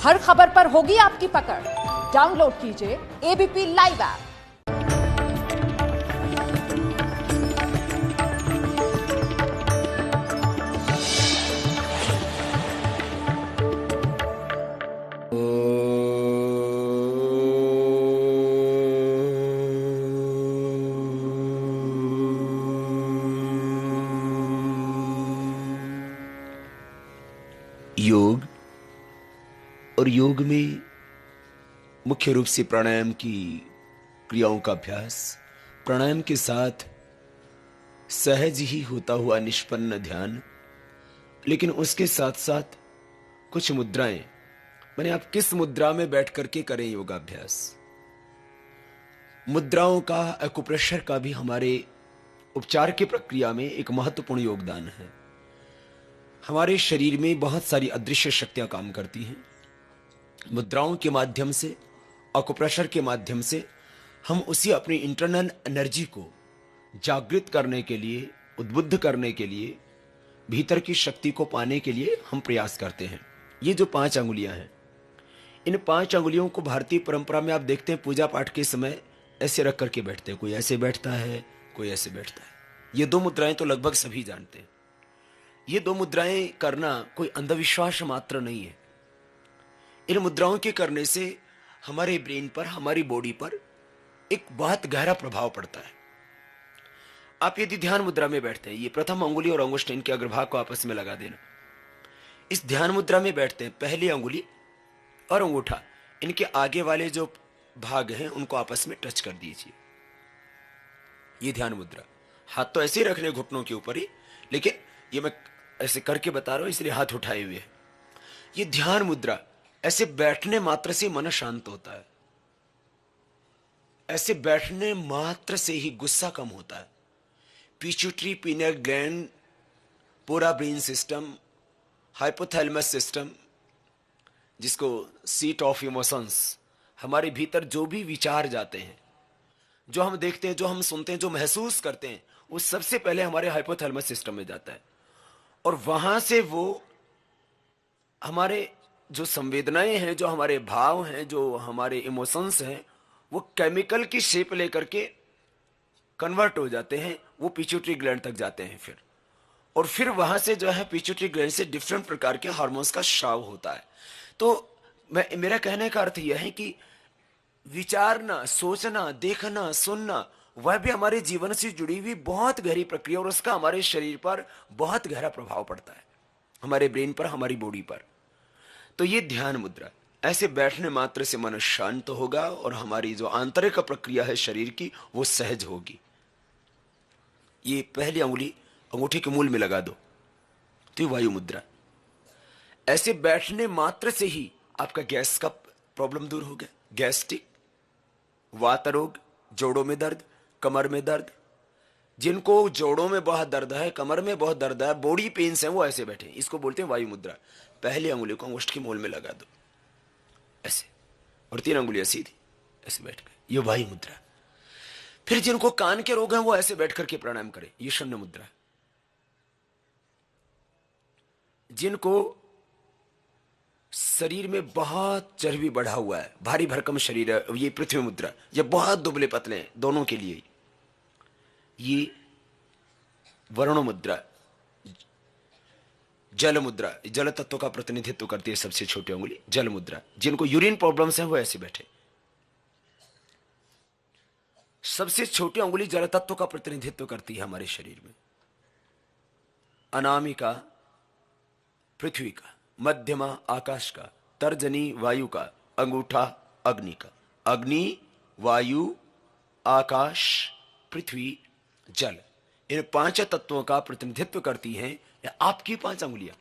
हर खबर पर होगी आपकी पकड़। डाउनलोड कीजिए एबीपी लाइव ऐप। योग और योग में मुख्य रूप से प्राणायाम की क्रियाओं का अभ्यास, प्राणायाम के साथ सहज ही होता हुआ निष्पन्न ध्यान, लेकिन उसके साथ साथ कुछ मुद्राएं, माने आप किस मुद्रा में बैठ करके करें योगाभ्यास। मुद्राओं का, एक्यूप्रेशर का भी हमारे उपचार की प्रक्रिया में एक महत्वपूर्ण योगदान है। हमारे शरीर में बहुत सारी अदृश्य शक्तियां काम करती हैं। मुद्राओं के माध्यम से, एक्यूप्रेशर के माध्यम से हम उसी अपनी इंटरनल एनर्जी को जागृत करने के लिए, उद्बुद्ध करने के लिए, भीतर की शक्ति को पाने के लिए हम प्रयास करते हैं। ये जो 5 अंगुलियां हैं, इन 5 अंगुलियों को भारतीय परंपरा में आप देखते हैं पूजा पाठ के समय ऐसे रख करके बैठते हैं। कोई ऐसे बैठता है, कोई ऐसे बैठता है। ये 2 मुद्राएं तो लगभग सभी जानते हैं। ये 2 मुद्राएं करना कोई अंधविश्वास मात्र नहीं है। इन मुद्राओं के करने से हमारे ब्रेन पर, हमारी बॉडी पर एक बहुत गहरा प्रभाव पड़ता है। आप यदि ध्यान मुद्रा में बैठते हैं, ये प्रथम अंगुली और अंगुष्ठ इनके अग्रभाग को आपस में लगा देना। इस ध्यान मुद्रा में बैठते हैं, पहली अंगुली और अंगूठा इनके आगे वाले जो भाग हैं उनको आपस में टच कर दीजिए। ये ध्यान मुद्रा। हाथ तो ऐसे ही रखने घुटनों के ऊपर ही, लेकिन ये मैं ऐसे करके बता रहा हूं इसलिए हाथ उठाए हुए हैं। ये ध्यान मुद्रा, ऐसे बैठने मात्र से मन शांत होता है। ऐसे बैठने मात्र से ही गुस्सा कम होता है। पिट्यूटरी, पीनियल ग्लैंड, पूरा ब्रेन सिस्टम, हाइपोथैलेमस सिस्टम, जिसको सीट ऑफ इमोशंस, हमारे भीतर जो भी विचार जाते हैं, जो हम देखते हैं, जो हम सुनते हैं, जो महसूस करते हैं, वो सबसे पहले हमारे हाइपोथैलेमस सिस्टम में जाता है। और वहां से वो हमारे जो संवेदनाएं हैं, जो हमारे भाव हैं, जो हमारे इमोशंस हैं, वो केमिकल की शेप लेकर के कन्वर्ट हो जाते हैं। वो पिट्यूटरी ग्लैंड तक जाते हैं फिर, और फिर वहां से जो है पिट्यूटरी ग्लैंड से डिफरेंट प्रकार के हार्मोन्स का स्राव होता है। तो मेरा कहने का अर्थ यह है कि विचारना, सोचना, देखना, सुनना, वह भी हमारे जीवन से जुड़ी हुई बहुत गहरी प्रक्रिया, और उसका हमारे शरीर पर बहुत गहरा प्रभाव पड़ता है, हमारे ब्रेन पर, हमारी बॉडी पर। तो ये ध्यान मुद्रा, ऐसे बैठने मात्र से मन शांत होगा और हमारी जो आंतरिक प्रक्रिया है शरीर की वो सहज होगी। ये पहली अंगुली अंगूठे के मूल में लगा दो, तो ये वायु मुद्रा। ऐसे बैठने मात्र से ही आपका गैस का प्रॉब्लम दूर हो गया। गैस्ट्रिक, वात रोग, जोड़ों में दर्द, कमर में दर्द, जिनको जोड़ों में बहुत दर्द है, कमर में बहुत दर्द है, बॉडी पेन्स हैं, वो ऐसे बैठे। इसको बोलते हैं वायु मुद्रा। पहली अंगुली को अंगुष्ठ के मूल में लगा दो ऐसे, और 3 अंगुलियां सीधी ऐसे बैठ गए, ये वायु मुद्रा। फिर जिनको कान के रोग हैं वो ऐसे बैठ करके प्राणायाम करें, ये शून्य मुद्रा। जिनको शरीर में बहुत चर्बी बढ़ा हुआ है, भारी भरकम शरीर है, ये पृथ्वी मुद्रा। ये बहुत दुबले पतले हैं, दोनों के लिए ये वरुण मुद्रा, जल मुद्रा, जल तत्व का प्रतिनिधित्व करती है सबसे छोटी अंगुली, जल मुद्रा। जिनको यूरिन प्रॉब्लम्स हैं वो ऐसे बैठे। सबसे छोटी अंगुली जल तत्व का प्रतिनिधित्व करती है हमारे शरीर में। अनामिका पृथ्वी का, मध्यमा आकाश का, तर्जनी वायु का, अंगूठा अग्नि का। अग्नि, वायु, आकाश, पृथ्वी, जल, इन 5 तत्वों का प्रतिनिधित्व करती हैं आपकी 5 अंगुलियां।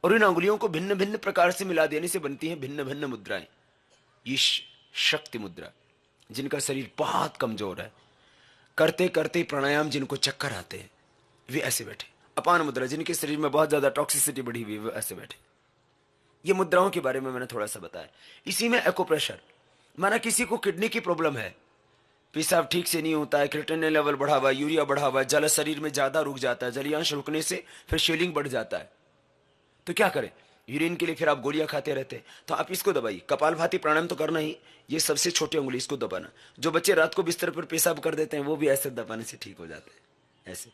और इन अंगुलियों को भिन्न भिन्न प्रकार से मिला देने से बनती हैं भिन्न भिन्न मुद्राएं। ये शक्ति मुद्रा, जिनका शरीर बहुत कमजोर है, करते करते प्राणायाम जिनको चक्कर आते हैं, वे ऐसे बैठे। अपान मुद्रा, जिनके शरीर में बहुत ज्यादा टॉक्सिसिटी बढ़ी हुई है, वे ऐसे बैठे। ये मुद्राओं के बारे में मैंने थोड़ा सा बताया। इसी में एक्यूप्रेशर, माना किसी को किडनी की प्रॉब्लम है, पेशाब ठीक से नहीं होता है, क्रिएटिनिन लेवल बढ़ा हुआ है, यूरिया बढ़ा हुआ है, जल शरीर में ज्यादा रुक जाता है, जलियांश रुकने से फिर स्वेलिंग बढ़ जाता है, तो क्या करें? यूरिन के लिए फिर आप गोलियां खाते रहते हैं, तो आप इसको दबाइए। कपालभाति प्राणायाम तो करना ही, ये सबसे छोटी उंगली इसको दबाना। जो बच्चे रात को बिस्तर पर पेशाब कर देते हैं वो भी ऐसे दबाने से ठीक हो जाते हैं। ऐसे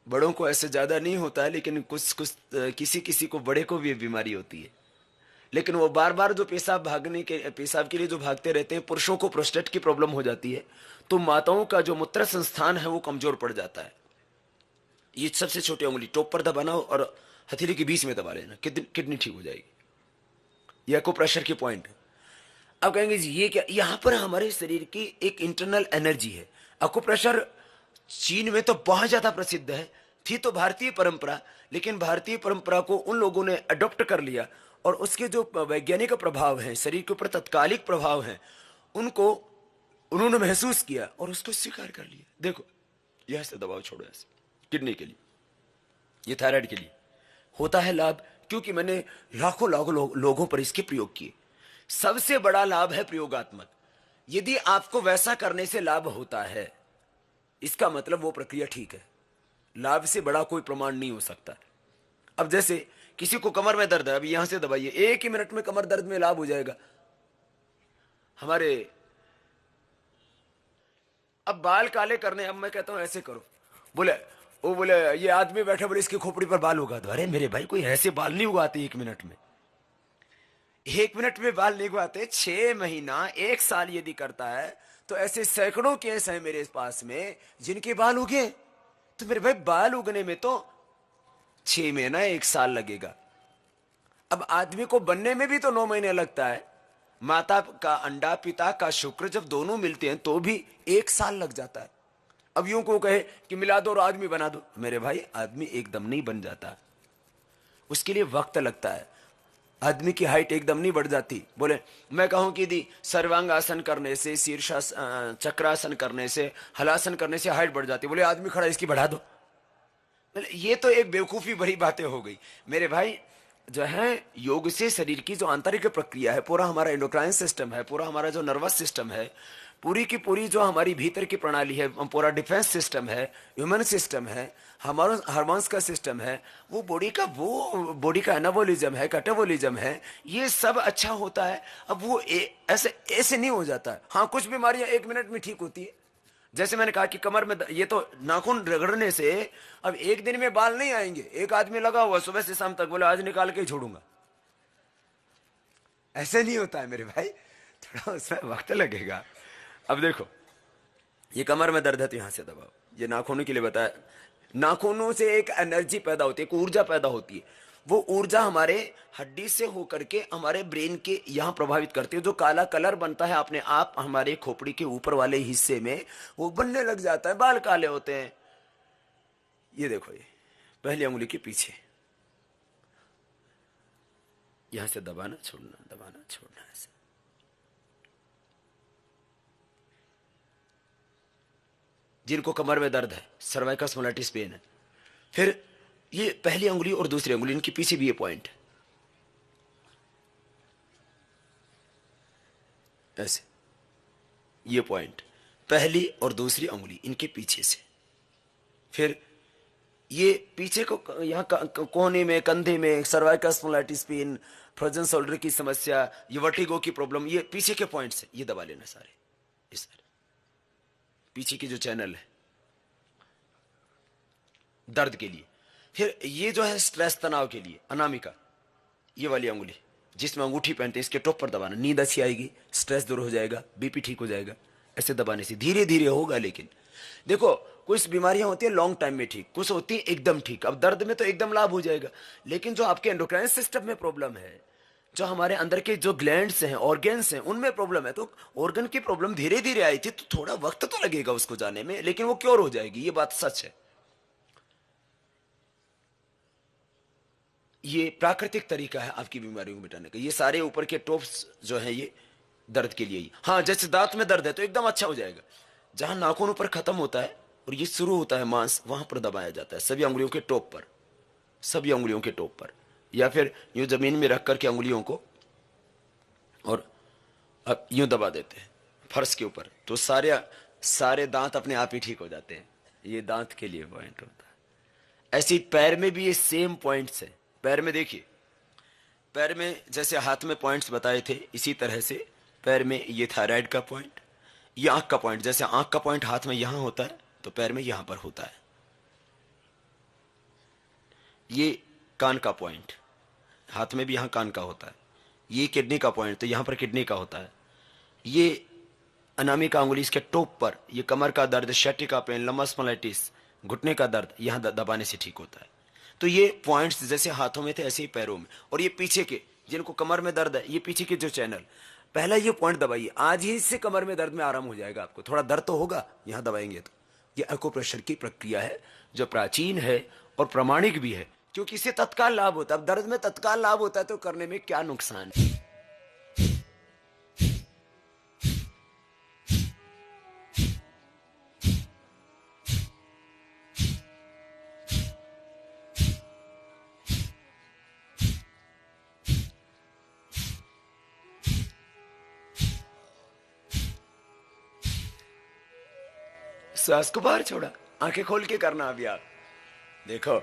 बड़ों को ऐसे ज्यादा नहीं होता है, लेकिन कुछ कुछ किसी किसी को, बड़े को भी ये बीमारी होती है। लेकिन वो बार बार जो पेशाब के लिए जो भागते रहते हैं, पुरुषों को प्रोस्टेट की प्रॉब्लम हो जाती है, तो माताओं का जो मूत्र संस्थान है वो कमजोर पड़ जाता है। ये सबसे छोटी उंगली टॉप पर दबाना और हथेली के बीच में दबा लेना, किडनी ठीक हो जाएगी। यह को प्रेशर की पॉइंट। अब कहेंगे जी ये क्या, यहां पर हमारे शरीर की एक इंटरनल एनर्जी है। अकुप्रेशर चीन में तो बहुत ज्यादा प्रसिद्ध है, थी तो भारतीय परंपरा, लेकिन भारतीय परंपरा को उन लोगों ने अडॉप्ट कर लिया और उसके जो वैज्ञानिक प्रभाव हैं, शरीर के ऊपर तत्कालिक प्रभाव हैं, उनको उन्होंने महसूस किया और उसको स्वीकार कर लिया। देखो यह से दबाव छोड़ो, ऐसे किडनी के लिए, ये थायराइड के लिए होता है लाभ, क्योंकि मैंने लाखों लाखों लोगों पर इसके प्रयोग किए। सबसे बड़ा लाभ है प्रयोगात्मक। यदि आपको वैसा करने से लाभ होता है, इसका मतलब वो प्रक्रिया ठीक है। लाभ से बड़ा कोई प्रमाण नहीं हो सकता। अब जैसे किसी को कमर में दर्द है, अभी यहां से दबाइए, 1 ही मिनट में कमर दर्द में लाभ हो जाएगा हमारे। अब बाल काले करने, अब मैं कहता हूं ऐसे करो, बोले ये आदमी बैठे, बोले इसकी खोपड़ी पर बाल उगा दो। अरे मेरे भाई, कोई ऐसे बाल नहीं उगाते 1 मिनट में। 1 मिनट में बाल नहीं उगाते, 6 महीना 1 साल यदि करता है तो ऐसे सैकड़ों केस हैं मेरे पास में जिनके बाल उगे। तो मेरे भाई बाल उगने में तो 6 महीना 1 साल लगेगा। अब आदमी को बनने में भी तो 9 महीने लगता है। माता का अंडा, पिता का शुक्र जब दोनों मिलते हैं तो भी 1 साल लग जाता है। अब यूं को कहे कि मिला दो और आदमी बना दो, मेरे भाई आदमी एकदम नहीं बन जाता, उसके लिए वक्त लगता है। आदमी की हाइट एकदम नहीं बढ़ जाती। बोले मैं कहूं कि यदि सर्वांगासन करने से, शीर्षासन, चक्रासन करने से, हलासन करने से हाइट बढ़ जाती, बोले आदमी खड़ा इसकी बढ़ा दो। ये तो एक बेवकूफी भरी बातें हो गई मेरे भाई। जो है योग से शरीर की जो आंतरिक प्रक्रिया है, पूरा हमारा एंडोक्राइन सिस्टम है, पूरा हमारा जो नर्वस सिस्टम है, पूरी की पूरी जो हमारी भीतर की प्रणाली है, पूरा डिफेंस सिस्टम है, ह्यूमन सिस्टम है, हमारा हार्मोन्स का सिस्टम है, वो बॉडी का एनाबोलिज्म है, कैटाबोलिज्म है, ये सब अच्छा होता है। अब वो ऐसे नहीं हो जाता है। हाँ, कुछ बीमारियां 1 मिनट में ठीक होती है। जैसे मैंने कहा कि कमर में ये तो नाखून रगड़ने से अब 1 दिन में बाल नहीं आएंगे। एक आदमी लगा हुआ सुबह से शाम तक, बोले आज निकाल के ही छोड़ूंगा, ऐसे नहीं होता है मेरे भाई, थोड़ा उसमें वक्त लगेगा। अब देखो ये कमर में दर्द है तो यहां से दबाओ, ये नाखूनों के लिए बताया। नाखूनों से एक एनर्जी पैदा होती है, एक ऊर्जा पैदा होती है। वो ऊर्जा हमारे हड्डी से होकर के हमारे ब्रेन के यहां प्रभावित करती है। जो काला कलर बनता है अपने आप हमारे खोपड़ी के ऊपर वाले हिस्से में, वो बनने लग जाता है, बाल काले होते हैं। ये देखो, ये पहली उंगली के पीछे, यहां से दबाना छोड़ना, दबाना छोड़ना, ऐसे। जिनको कमर में दर्द है, सर्वाइकल स्पॉन्डिलोसिस पेन है, फिर ये पहली उंगली और दूसरी उंगली, इनके पीछे भी ये पॉइंट है, ऐसे। ये पॉइंट पहली और दूसरी उंगली इनके पीछे से, फिर ये पीछे को यहां कोने में, कंधे में, cervical spondylosis pain, frozen shoulder की समस्या, ये वर्टिगो की प्रॉब्लम, ये पीछे के पॉइंट से ये दबा लेना सारे, इस सारे पीछे की जो चैनल है दर्द के लिए। फिर ये जो है स्ट्रेस, तनाव के लिए, अनामिका, ये वाली उंगली जिसमें अंगूठी पहनते हैं, इसके टॉप पर दबाना, नींद अच्छी आएगी, स्ट्रेस दूर हो जाएगा, बीपी ठीक हो जाएगा। ऐसे दबाने से धीरे धीरे होगा। लेकिन देखो कुछ बीमारियां होती है लॉन्ग टाइम में ठीक, कुछ होती है एकदम ठीक। अब दर्द में तो एकदम लाभ हो जाएगा, लेकिन जो आपके एंडोक्राइन सिस्टम में प्रॉब्लम है, जो हमारे अंदर के जो ग्लैंड्स हैं, ऑर्गन्स हैं, उनमें प्रॉब्लम है, तो ऑर्गन की प्रॉब्लम धीरे धीरे आई थी, तो थोड़ा वक्त तो लगेगा उसको जाने में, लेकिन वो क्योर हो जाएगी, ये बात सच है। ये प्राकृतिक तरीका है आपकी बीमारियों को मिटाने का। ये सारे ऊपर के टॉप्स जो है ये दर्द के लिए ही। हाँ, जैसे दांत में दर्द है तो एकदम अच्छा हो जाएगा। जहां नाखून ऊपर खत्म होता है और ये शुरू होता है मांस, वहां पर दबाया जाता है, सभी उंगलियों के टॉप पर, सभी उंगलियों के टॉप पर, या फिर यूं जमीन में रख करके उंगलियों को और अब यूं दबा देते हैं फर्श के ऊपर, तो सारे दांत अपने आप ही ठीक हो जाते हैं। ये दांत के लिए पॉइंट होता है। ऐसे पैर में भी ये सेम पॉइंट्स है, पैर में देखिए, पैर में जैसे हाथ में पॉइंट्स बताए थे, इसी तरह से पैर में ये थायराइड का पॉइंट, ये आंख का पॉइंट, जैसे आंख का पॉइंट हाथ में यहां होता है तो पैर में यहां पर होता है। ये कान का पॉइंट, हाथ में भी यहां कान का होता है। ये किडनी का पॉइंट, तो यहां पर किडनी का होता है। ये अनामिका अंगुली इसके टोप पर, ये कमर का दर्द, शैटिका पेन, लंबस स्पॉन्डिलाइटिस, घुटने का दर्द, यहां दबाने से ठीक होता है। तो ये पॉइंट्स जैसे हाथों में थे ऐसे ही पैरों में। और ये पीछे के, जिनको कमर में दर्द है, ये पीछे के जो चैनल, पहला ये पॉइंट दबाइए, आज ही इससे कमर में दर्द में आराम हो जाएगा। आपको थोड़ा दर्द तो होगा यहां दबाएंगे तो। ये एक्यूप्रेशर की प्रक्रिया है जो प्राचीन है और प्रामाणिक भी है, क्योंकि इससे तत्काल लाभ होता है। अब दर्द में तत्काल लाभ होता है तो करने में क्या नुकसान है। सांस को बाहर छोड़ा, आंखें खोल के करना। अभी आप देखो,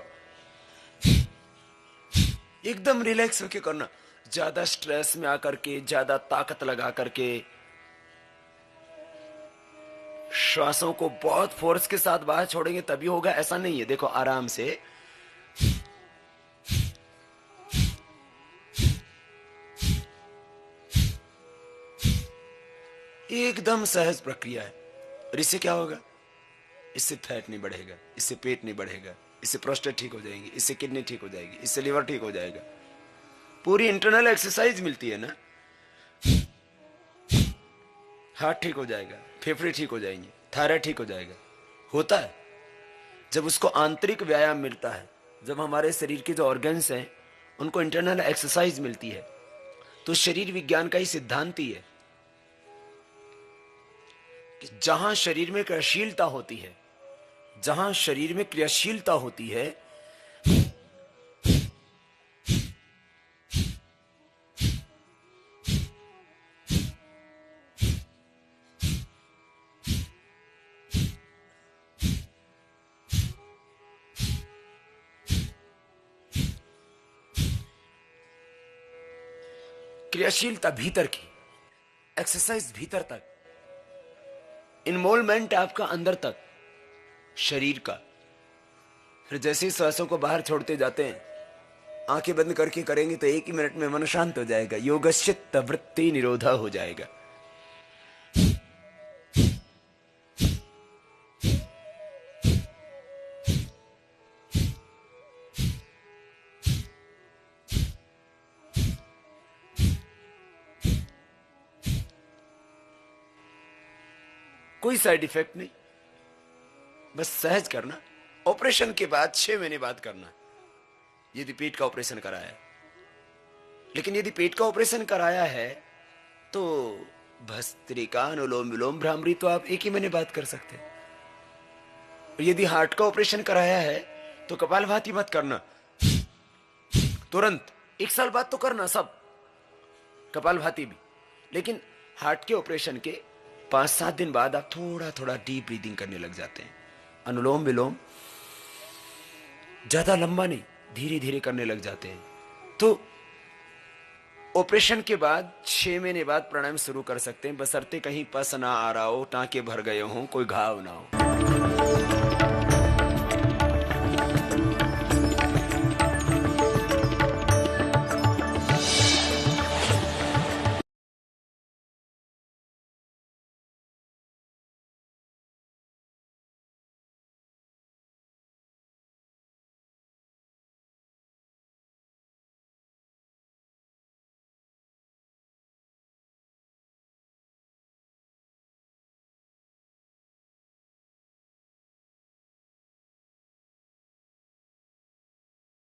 एकदम रिलैक्स होके करना, ज्यादा स्ट्रेस में आकर के, ज्यादा ताकत लगा करके, श्वासों को बहुत फोर्स के साथ बाहर छोड़ेंगे तभी होगा, ऐसा नहीं है। देखो आराम से, एकदम सहज प्रक्रिया है। और इससे क्या होगा, इससे फैट नहीं बढ़ेगा, इससे पेट नहीं बढ़ेगा, इससे प्रोस्टेट ठीक हो जाएंगे, इससे किडनी ठीक हो जाएगी, इससे लिवर ठीक हो जाएगा। पूरी इंटरनल एक्सरसाइज मिलती है ना। हार्ट ठीक हो जाएगा, फेफड़े ठीक हो जाएंगे, थायराइड ठीक हो जाएगा। होता है जब उसको आंतरिक व्यायाम मिलता है, जब हमारे शरीर के जो ऑर्गन्स हैं उनको इंटरनल एक्सरसाइज मिलती है। तो शरीर विज्ञान का ही सिद्धांत ही है कि जहां शरीर में क्रियाशीलता होती है, जहां शरीर में क्रियाशीलता होती है, क्रियाशीलता भीतर की, एक्सरसाइज भीतर तक, इन्वॉल्वमेंट आपका अंदर तक शरीर का। फिर जैसे ही श्वासों को बाहर छोड़ते जाते हैं, आंखें बंद करके करेंगे तो 1 ही मिनट में मन शांत हो जाएगा, योगश्चित्त वृत्ति निरोधा हो जाएगा। कोई साइड इफेक्ट नहीं, बस सहज करना। ऑपरेशन के बाद 6 महीने बाद करना, यदि पेट का ऑपरेशन कराया है। लेकिन यदि पेट का ऑपरेशन कराया है तो भस्त्रिका, अनुलोम विलोम, भ्रामरी तो आप 1 ही महीने बाद कर सकते हैं। और यदि हार्ट का ऑपरेशन कराया है तो कपालभाति मत करना, तुरंत 1 साल बाद तो करना सब, कपालभाति भी। लेकिन हार्ट के ऑपरेशन के 5-7 दिन बाद आप थोड़ा थोड़ा डीप ब्रीदिंग करने लग जाते हैं। अनुलोम विलोम ज्यादा लंबा नहीं, धीरे धीरे करने लग जाते हैं। तो ऑपरेशन के बाद 6 महीने बाद प्राणायाम शुरू कर सकते हैं, बशर्ते कहीं पस ना आ रहा हो, टांके भर गए हों, कोई घाव ना हो।